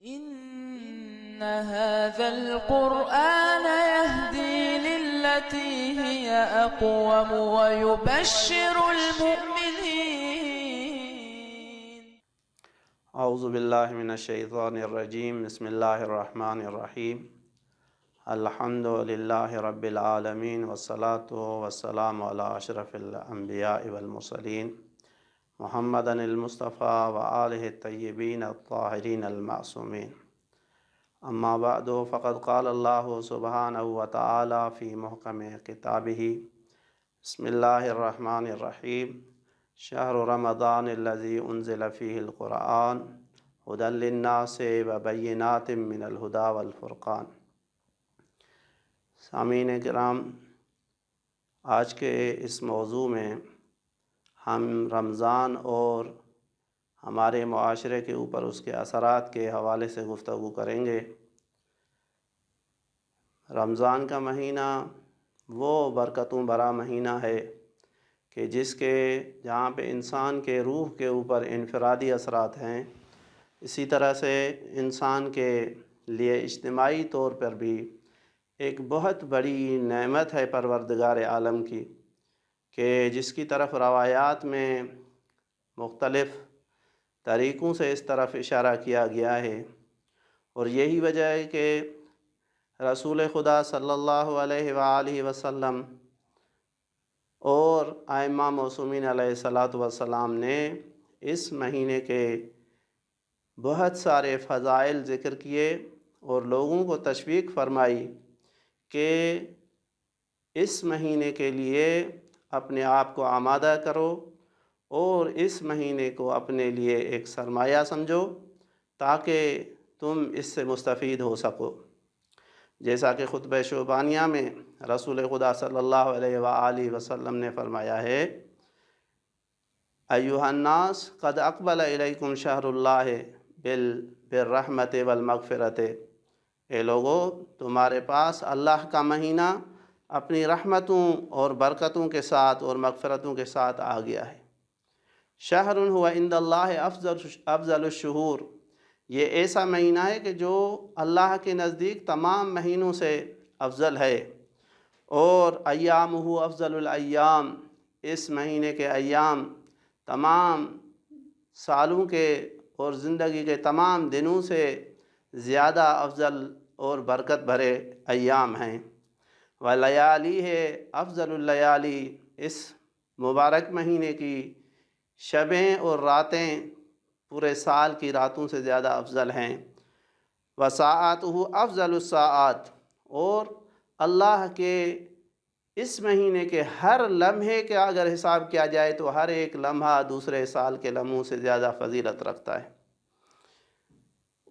إن هذا القرآن يهدي للتي هي أقوم ويبشر المؤمنين. اعوذ باللہ من الشیطان الرجیم. بسم اللہ الرحمن الرحیم. الحمد للہ رب العالمین والصلاة والسلام علی اشرف الانبیاء والمرسلین محمد المصطفیٰ وآلہ الطیبین الطاہرین المعصومین. اما بعد فقد قال اللہ سبحانہ وتعالی فی محکم کتابہ بسم اللہ الرحمن الرحیم. شہر رمضان الذی انزل فیہ القرآن ھدی للناس وبینات من الہدی والفرقان. سامعین کرام، آج کے اس موضوع میں ہم رمضان اور ہمارے معاشرے کے اوپر اس کے اثرات کے حوالے سے گفتگو کریں گے. رمضان کا مہینہ وہ برکتوں بھرا مہینہ ہے کہ جس کے جہاں پہ انسان کے روح کے اوپر انفرادی اثرات ہیں، اسی طرح سے انسان کے لیے اجتماعی طور پر بھی ایک بہت بڑی نعمت ہے پروردگار عالم کی، کہ جس کی طرف روایات میں مختلف طریقوں سے اس طرف اشارہ کیا گیا ہے. اور یہی وجہ ہے کہ رسول خدا صلی اللہ علیہ وآلہ وسلم اور ائمہ معصومین علیہ الصلاۃ والسلام نے اس مہینے کے بہت سارے فضائل ذکر کیے اور لوگوں کو تشویق فرمائی کہ اس مہینے کے لیے اپنے آپ کو آمادہ کرو اور اس مہینے کو اپنے لیے ایک سرمایہ سمجھو تاکہ تم اس سے مستفید ہو سکو. جیسا کہ خطبہ شعبانیہ میں رسول خدا صلی اللہ علیہ وآلہ وسلم نے فرمایا ہے: ایھا الناس قد اقبل الیکم شہر اللہ بالرحمت والمغفرت. اے لوگو، تمہارے پاس اللہ کا مہینہ اپنی رحمتوں اور برکتوں کے ساتھ اور مغفرتوں کے ساتھ آ گیا ہے. شہر ہوا عند اللہ افضل الشہور. یہ ایسا مہینہ ہے کہ جو اللہ کے نزدیک تمام مہینوں سے افضل ہے. اور ایامہ افضل الایام. اس مہینے کے ایام تمام سالوں کے اور زندگی کے تمام دنوں سے زیادہ افضل اور برکت بھرے ایام ہیں. ولیالی ہے افضل اللیالی. اس مبارک مہینے کی شبیں اور راتیں پورے سال کی راتوں سے زیادہ افضل ہیں. وساعاتہ افضل الساعات. اور اللہ کے اس مہینے کے ہر لمحے کا اگر حساب کیا جائے تو ہر ایک لمحہ دوسرے سال کے لمحوں سے زیادہ فضیلت رکھتا ہے.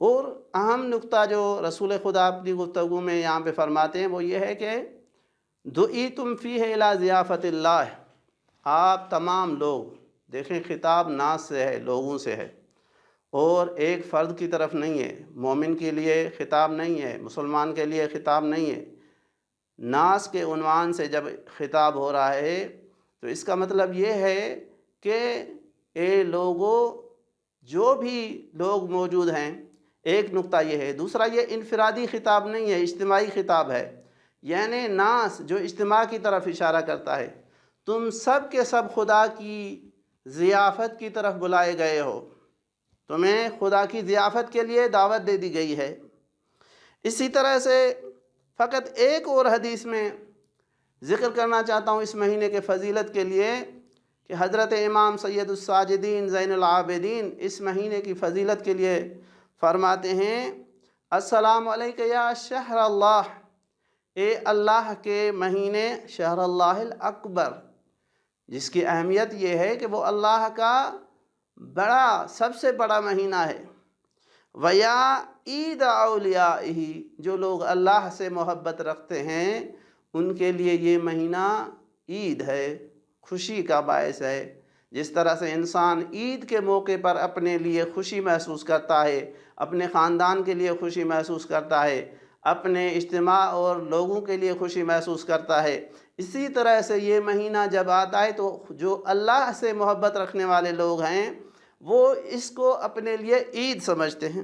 اور اہم نقطہ جو رسول خدا اپنی گفتگو میں یہاں پہ فرماتے ہیں وہ یہ ہے کہ دعیتم فیہ الی ضیافت اللہ. آپ تمام لوگ دیکھیں، خطاب ناس سے ہے، لوگوں سے ہے، اور ایک فرد کی طرف نہیں ہے. مومن کے لیے خطاب نہیں ہے، مسلمان کے لیے خطاب نہیں ہے. ناس کے عنوان سے جب خطاب ہو رہا ہے تو اس کا مطلب یہ ہے کہ اے لوگو، جو بھی لوگ موجود ہیں. ایک نقطہ یہ ہے. دوسرا، یہ انفرادی خطاب نہیں ہے، اجتماعی خطاب ہے. یعنی ناس جو اجتماع کی طرف اشارہ کرتا ہے. تم سب کے سب خدا کی ضیافت کی طرف بلائے گئے ہو. تمہیں خدا کی ضیافت کے لیے دعوت دے دی گئی ہے. اسی طرح سے فقط ایک اور حدیث میں ذکر کرنا چاہتا ہوں اس مہینے کے فضیلت کے لیے کہ حضرت امام سید الساجدین زین العابدین اس مہینے کی فضیلت کے لیے فرماتے ہیں: السلام علیکہ یا شہر اللہ. اے اللہ کے مہینے، شہر اللہ الاکبر، جس کی اہمیت یہ ہے کہ وہ اللہ کا سب سے بڑا مہینہ ہے. ویا عید اولیائہ. جو لوگ اللہ سے محبت رکھتے ہیں ان کے لیے یہ مہینہ عید ہے، خوشی کا باعث ہے. جس طرح سے انسان عید کے موقع پر اپنے لیے خوشی محسوس کرتا ہے، اپنے خاندان کے لیے خوشی محسوس کرتا ہے، اپنے اجتماع اور لوگوں کے لیے خوشی محسوس کرتا ہے، اسی طرح سے یہ مہینہ جب آتا ہے تو جو اللہ سے محبت رکھنے والے لوگ ہیں وہ اس کو اپنے لیے عید سمجھتے ہیں.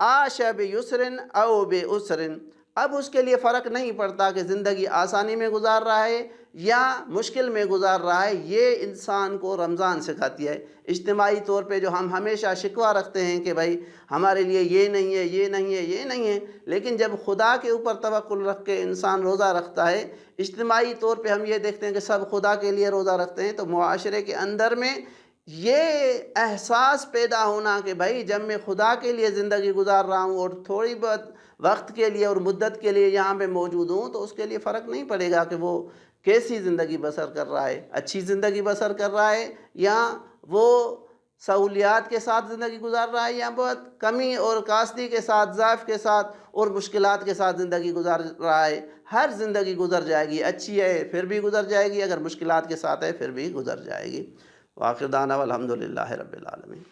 عاش بیسرن او بعسرن، اب اس کے لیے فرق نہیں پڑتا کہ زندگی آسانی میں گزار رہا ہے یا مشکل میں گزار رہا ہے۔ یہ انسان کو رمضان سکھاتی ہے۔ اجتماعی طور پہ جو ہم ہمیشہ شکوہ رکھتے ہیں کہ بھائی ہمارے لیے یہ نہیں ہے، یہ نہیں ہے، یہ نہیں ہے، لیکن جب خدا کے اوپر توکل رکھ کے انسان روزہ رکھتا ہے، اجتماعی طور پہ ہم یہ دیکھتے ہیں کہ سب خدا کے لیے روزہ رکھتے ہیں، تو معاشرے کے اندر میں یہ احساس پیدا ہونا کہ بھائی جب میں خدا کے لیے زندگی گزار رہا ہوں اور تھوڑی بہت وقت کے لیے اور مدت کے لیے یہاں پہ موجود ہوں، تو اس کے لیے فرق نہیں پڑے گا کہ وہ کیسی زندگی بسر کر رہا ہے، اچھی زندگی بسر کر رہا ہے یا وہ سہولیات کے ساتھ زندگی گزار رہا ہے یا بہت کمی اور کاستی کے ساتھ، ضعف کے ساتھ اور مشکلات کے ساتھ زندگی گزار رہا ہے۔ ہر زندگی گزر جائے گی، اچھی ہے پھر بھی گزر جائے گی، اگر مشکلات کے ساتھ ہے پھر بھی گزر جائے گی۔ وآخر دعوانا والحمدللہ رب العالمین۔